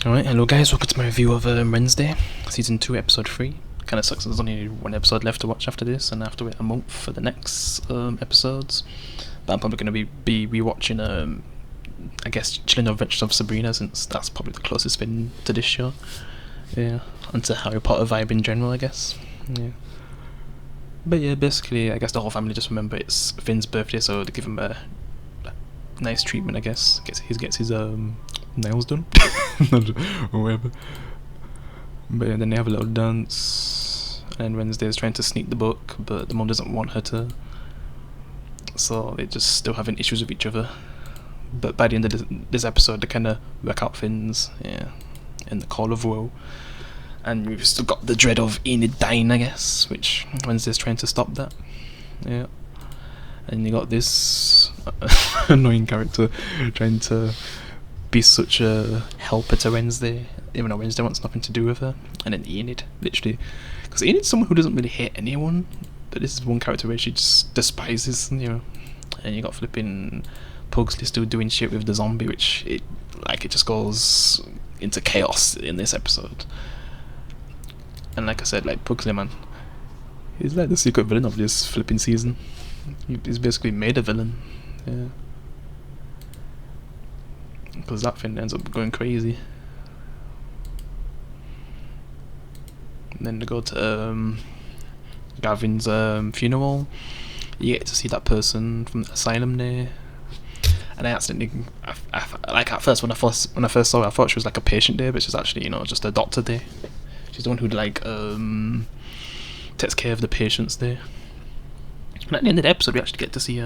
Alright, hello guys, welcome to my review of Wednesday, Season 2, Episode 3. Kinda sucks there's only one episode left to watch after this, and I have to wait a month for the next episodes. But I'm probably going to be rewatching, I guess, Chilling Adventures of Sabrina, since that's probably the closest thing to this show. Yeah, and to Harry Potter vibe in general, I guess. Yeah. But yeah, basically, I guess the whole family just remember it's Finn's birthday, so they give him a nice treatment, I guess. He gets his nails done or whatever. But yeah, then they have a little dance, and Wednesday's trying to sneak the book, but the mom doesn't want her to, so they're just still having issues with each other. But by the end of this episode, they kind of work out things, yeah, in the Call of Woe. And we've still got the dread of Enid dying, I guess, which Wednesday's trying to stop that. Yeah. And you got this annoying character trying to be such a helper to Wednesday, even though Wednesday wants nothing to do with her. And then Enid, literally. Because Enid's someone who doesn't really hate anyone, but this is one character where she just despises, you know. And you got flipping Pugsley still doing shit with the zombie, which it just goes into chaos in this episode. And like I said, like Pugsley, man, he's like the secret villain of this flipping season. He's basically made a villain, yeah. Because that thing ends up going crazy. And then they go to Gavin's funeral. You get to see that person from the asylum there. And I accidentally, like at first when I first saw her, I thought she was like a patient there, but she's actually, you know, just a doctor there. She's the one who like takes care of the patients there. And at the end of the episode, we actually get to see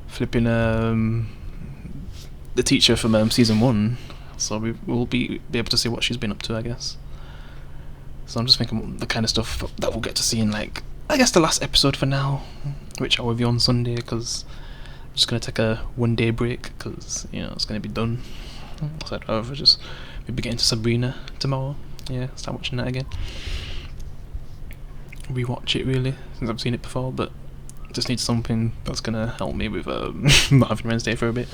flipping the teacher from season 1, so we will be able to see what she's been up to, I guess. So I'm just thinking the kind of stuff that we'll get to see in, like, I guess the last episode for now, which I'll review on Sunday, because I'm just gonna take a 1-day break, because, you know, it's gonna be done. So I'd rather just maybe get into Sabrina tomorrow. Yeah, start watching that again. Rewatch it really, since I've seen it before, but just need something that's gonna help me with not having Wednesday for a bit,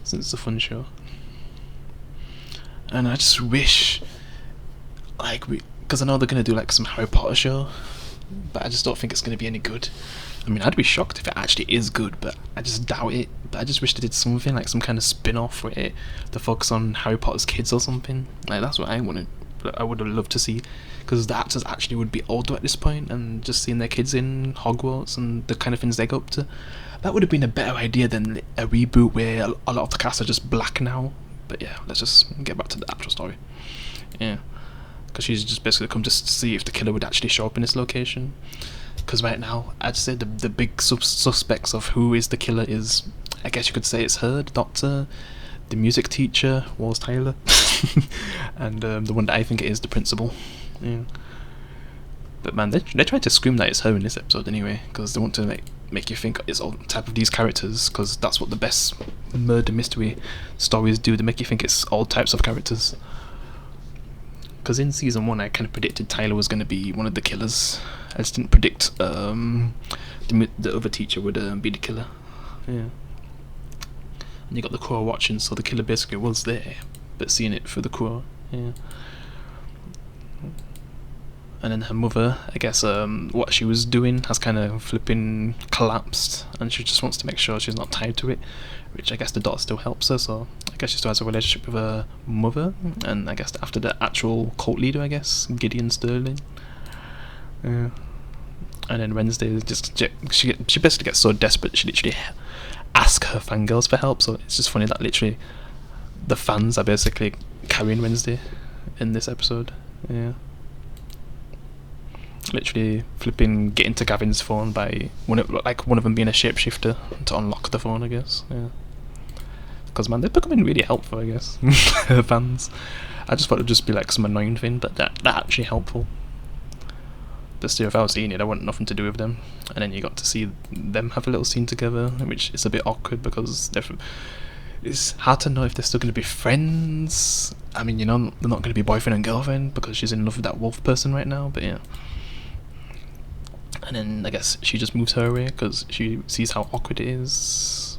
since it's a fun show. And I just wish, like, because I know they're gonna do like some Harry Potter show, but I just don't think it's gonna be any good. I mean, I'd be shocked if it actually is good, but I just doubt it. But I just wish they did something like some kind of spin-off where they focus on Harry Potter's kids or something. Like, that's what I wanted. I would have loved to see, because the actors actually would be older at this point, and just seeing their kids in Hogwarts and the kind of things they go up to, that would have been a better idea than a reboot where a lot of the cast are just black now. But yeah, let's just get back to the actual story. Yeah, because she's just basically come to see if the killer would actually show up in this location. Because right now, I'd say the big suspects of who is the killer is, I guess you could say it's her, the doctor, the music teacher, Walls Tyler, and the one that I think it is, the principal. Yeah. But man, they tried to scream that it's her in this episode anyway, because they want to make you think it's all type of these characters, because that's what the best murder mystery stories do. They make you think it's all types of characters. Because in season 1, I kind of predicted Tyler was going to be one of the killers. I just didn't predict the other teacher would be the killer. Yeah. And you got the crow watching, so the killer basically was there, but seeing it through the crow. Yeah. And then her mother, I guess, what she was doing has kind of flipping collapsed, and she just wants to make sure she's not tied to it, which I guess the daughter still helps her, so I guess she still has a relationship with her mother, and I guess after the actual cult leader, I guess, Gideon Sterling. Yeah. And then Wednesday, she basically gets so desperate she literally asks her fangirls for help, so it's just funny that literally the fans are basically carrying Wednesday in this episode. Yeah. Literally flipping getting to Gavin's phone by one of them being a shapeshifter to unlock the phone, I guess. Yeah. Because man, they're becoming really helpful, I guess. Her fans. I just thought it'd just be like some annoying thing, but that actually helpful. But still, if I was seeing it, I want nothing to do with them. And then you got to see them have a little scene together, which is a bit awkward because it's hard to know if they're still going to be friends. I mean, you know, they're not going to be boyfriend and girlfriend because she's in love with that wolf person right now, but yeah. And then I guess she just moves her away because she sees how awkward it is.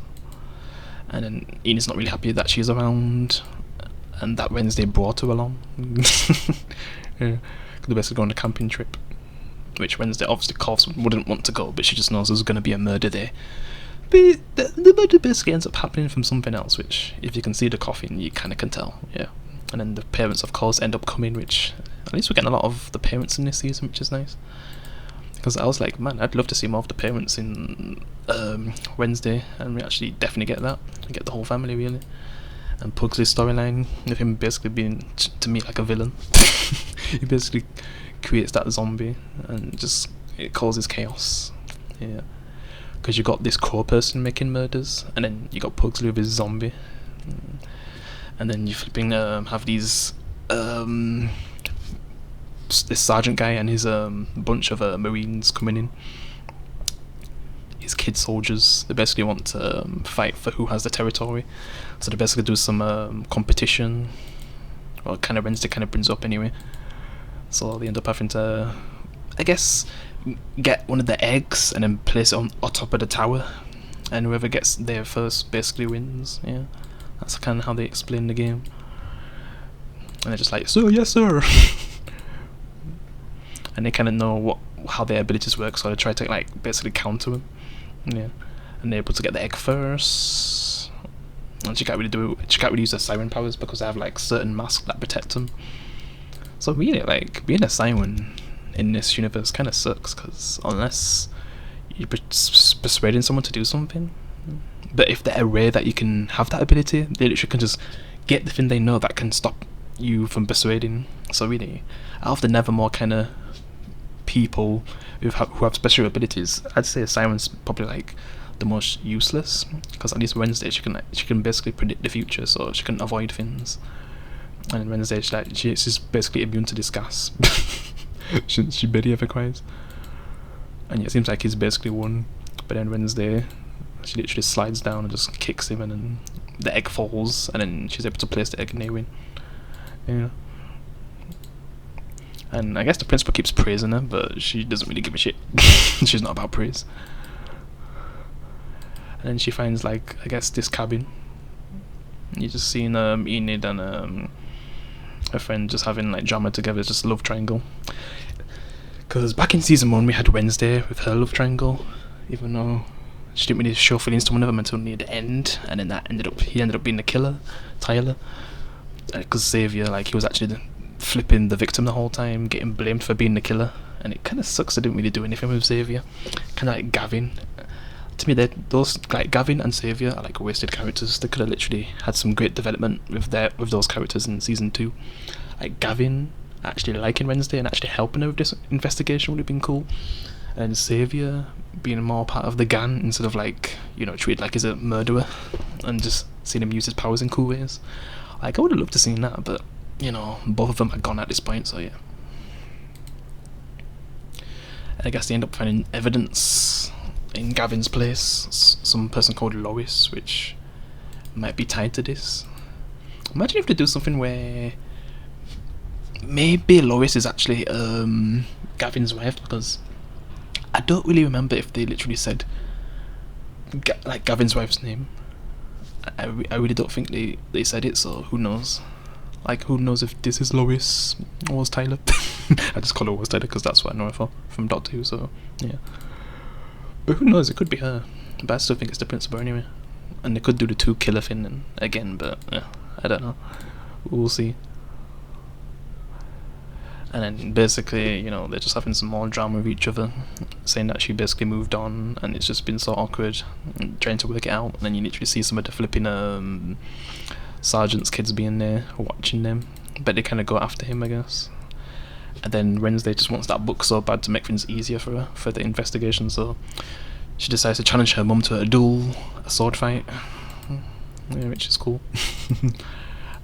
And then Enid's not really happy that she's around. and that Wednesday brought her along. Yeah, they're basically going on a camping trip, which Wednesday obviously wouldn't want to go, but she just knows there's going to be a murder there. But the murder basically ends up happening from something else, which, if you can see the coffin, you kind of can tell, yeah. And then the parents, of course, end up coming, which, at least we're getting a lot of the parents in this season, which is nice. Because I was like, man, I'd love to see more of the parents in Wednesday, and we actually definitely get that. We get the whole family, really. And Pugsley's storyline, with him basically being, to me, like a villain. He basically creates that zombie, and just, it causes chaos, yeah. Because you got this core person making murders, and then you got Pugsley with his zombie, and then you flipping have these this sergeant guy and his bunch of marines coming in. His kid soldiers. They basically want to fight for who has the territory, so they basically do some competition. Well, kind of Wednesday kind of brings up anyway. So they end up having to, I guess, get one of the eggs and then place it on top of the tower, and whoever gets there first basically wins. Yeah, that's kind of how they explain the game. And they're just like, "Sir, yes, sir." And they kind of know how their abilities work, so they try to like basically counter them. Yeah, and they're able to get the egg first. And she can't really use her siren powers because they have like certain masks that protect them. So really, like, being a siren in this universe kind of sucks, because unless you're persuading someone to do something, but if they're aware that you can have that ability, they literally can just get the thing they know that can stop you from persuading. So really, out of the Nevermore kind of people who have special abilities, I'd say a siren's probably like the most useless, because at least Wednesday she can basically predict the future, so she can avoid things. And Wednesday she's basically immune to this gas. she barely ever cries, and it seems like he's basically won. But then Wednesday, she literally slides down and just kicks him, and then the egg falls, and then she's able to place the egg and they win. Yeah. And I guess the principal keeps praising her, but she doesn't really give a shit. She's not about praise. And then she finds, like, I guess this cabin. You just seen Enid and her friend just having like drama together. It's just a love triangle. Because back in season 1 we had Wednesday with her love triangle, even though she didn't really show feelings to one of them until near the end, and then he ended up being the killer, Tyler. Because Xavier, like, he was actually flipping the victim the whole time, getting blamed for being the killer, and it kind of sucks. I didn't really do anything with Xavier. Kind of like Gavin. To me, those, like, Gavin and Xavier are like wasted characters. They could have literally had some great development with those characters in season 2. Like Gavin actually liking Wednesday and actually helping her with this investigation would have been cool. And Xavier being more part of the gang instead of, like, you know, treated like he's a murderer, and just seeing him use his powers in cool ways. Like, I would have loved to seen that, but you know, both of them are gone at this point, so yeah. And I guess they end up finding evidence in Gavin's place, some person called Lois, which might be tied to this. Imagine if they do something where maybe Lois is actually Gavin's wife, because I don't really remember if they literally said like Gavin's wife's name. I really don't think they said it, so who knows. Like, who knows if this is Lois or was Tyler. I just call her Lois Tyler because that's what I know her from Doctor Who, so yeah. But who knows, it could be her. But I still think it's the principal anyway. And they could do the 2 killer thing again, but yeah, I don't know. We'll see. And then basically, you know, they're just having some more drama with each other, saying that she basically moved on, and it's just been so awkward, and trying to work it out. And then you literally see some of the flipping sergeant's kids being there, watching them, but they kind of go after him, I guess. And then Wednesday just wants that book so bad to make things easier for her, for the investigation, so she decides to challenge her mum to a duel, a sword fight, yeah, which is cool.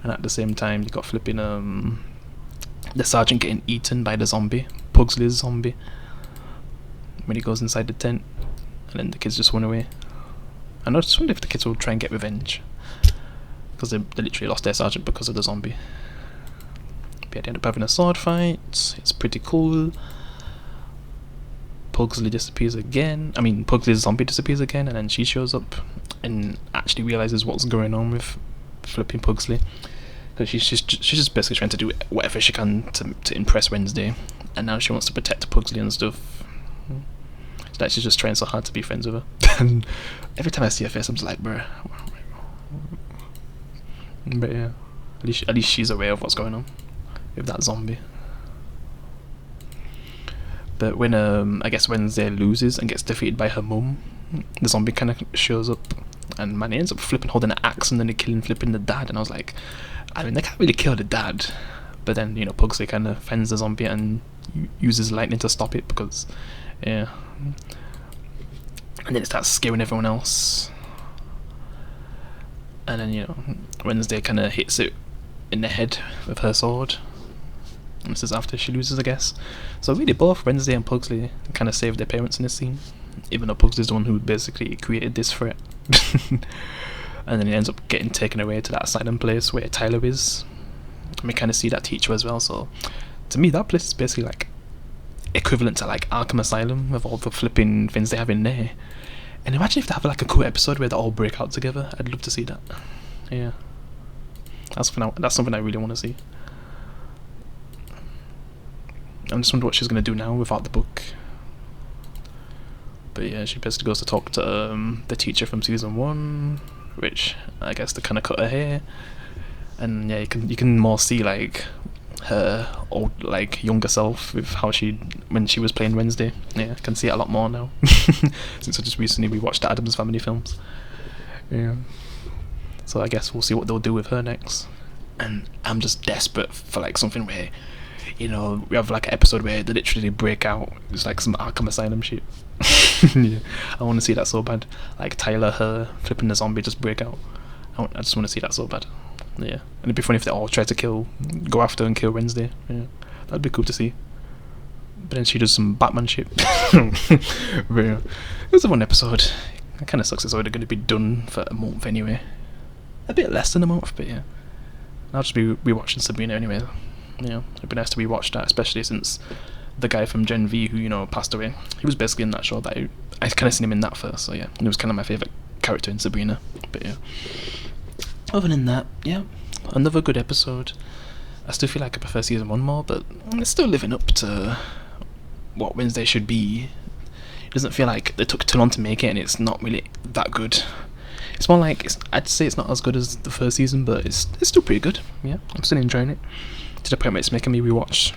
And at the same time, you got flipping the sergeant getting eaten by the zombie, Pugsley's zombie, when he goes inside the tent, and then the kids just run away. And I just wonder if the kids will try and get revenge, because they literally lost their sergeant because of the zombie. But yeah, they end up having a sword fight. It's pretty cool. Pugsley disappears again. I mean, Pugsley's zombie disappears again, and then she shows up and actually realizes what's going on with flipping Pugsley. because she's just basically trying to do whatever she can to impress Wednesday, and now she wants to protect Pugsley and stuff. So that she's just trying so hard to be friends with her. And every time I see her face, I'm just like, bruh. But yeah, at least she's aware of what's going on with that zombie. But when I guess Wednesday loses and gets defeated by her mum, the zombie kind of shows up, and man, he ends up flipping holding an axe and then killing flipping the dad. And I was like, I mean, they can't really kill the dad, but then Pugsley kind of fends the zombie and uses lightning to stop it because, yeah. And then it starts scaring everyone else. And then Wednesday kind of hits it in the head with her sword. And this is after she loses, I guess. So really, both Wednesday and Pugsley kind of saved their parents in this scene, even though Pugsley's the one who basically created this threat. And then he ends up getting taken away to that asylum place where Tyler is. And we kind of see that teacher as well. So to me, that place is basically like equivalent to like Arkham Asylum with all the flipping things they have in there. And imagine if they have like a cool episode where they all break out together. I'd love to see that. Yeah, that's something I really want to see. I'm just wondering what she's gonna do now without the book. But yeah, she basically goes to talk to the teacher from season 1, which I guess they kind of cut her hair, and yeah, you can more see like her old like younger self with how when she was playing Wednesday. Yeah, I can see it a lot more now since I just recently rewatched the Addams Family films. Yeah, so I guess we'll see what they'll do with her next. And I'm just desperate for like something where we have like an episode where they literally break out. It's like some Arkham Asylum shit. Yeah, I want to see that so bad. Like Tyler, her flipping the zombie just break out. I just want to see that so bad. Yeah, and it'd be funny if they all try to go after and kill Wednesday. Yeah, that'd be cool to see. But then she does some Batman shit. But yeah, it was a one episode. It kind of sucks. It's already going to be done for a month anyway. A bit less than a month, but yeah. I'll just be rewatching Sabrina anyway. It'd be nice to rewatch that, especially since the guy from Gen V who passed away. He was basically in that show that I kind of seen him in that first. So yeah, and he was kind of my favourite character in Sabrina. But yeah. Other than that, yeah, another good episode. I still feel like I prefer season 1 more, but it's still living up to what Wednesday should be. It doesn't feel like they took too long to make it, and it's not really that good. It's more like I'd say it's not as good as the first season, but it's still pretty good. Yeah, I'm still enjoying it to the point where it's making me rewatch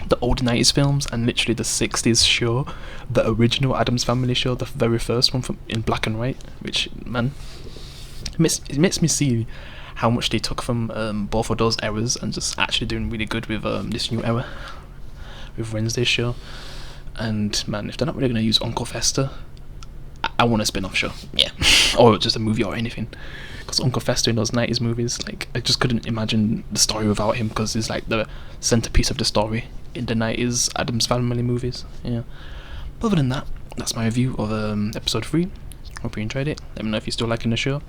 the old 90s films and literally the 60s show, the original Addams Family show, the very first one in black and white, which, man, it makes me see how much they took from both of those eras and just actually doing really good with this new era with Wednesday's show. And man, if they're not really going to use Uncle Fester, I want a spin-off show, yeah, or just a movie or anything. Because Uncle Fester in those 90s movies, like, I just couldn't imagine the story without him, because he's like the centerpiece of the story in the 90s Addams Family movies. Yeah. But other than that, that's my review of episode 3. Hope you enjoyed it. Let me know if you're still liking the show.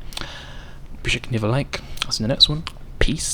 Appreciate you can leave a like. I'll see you in the next one. Peace.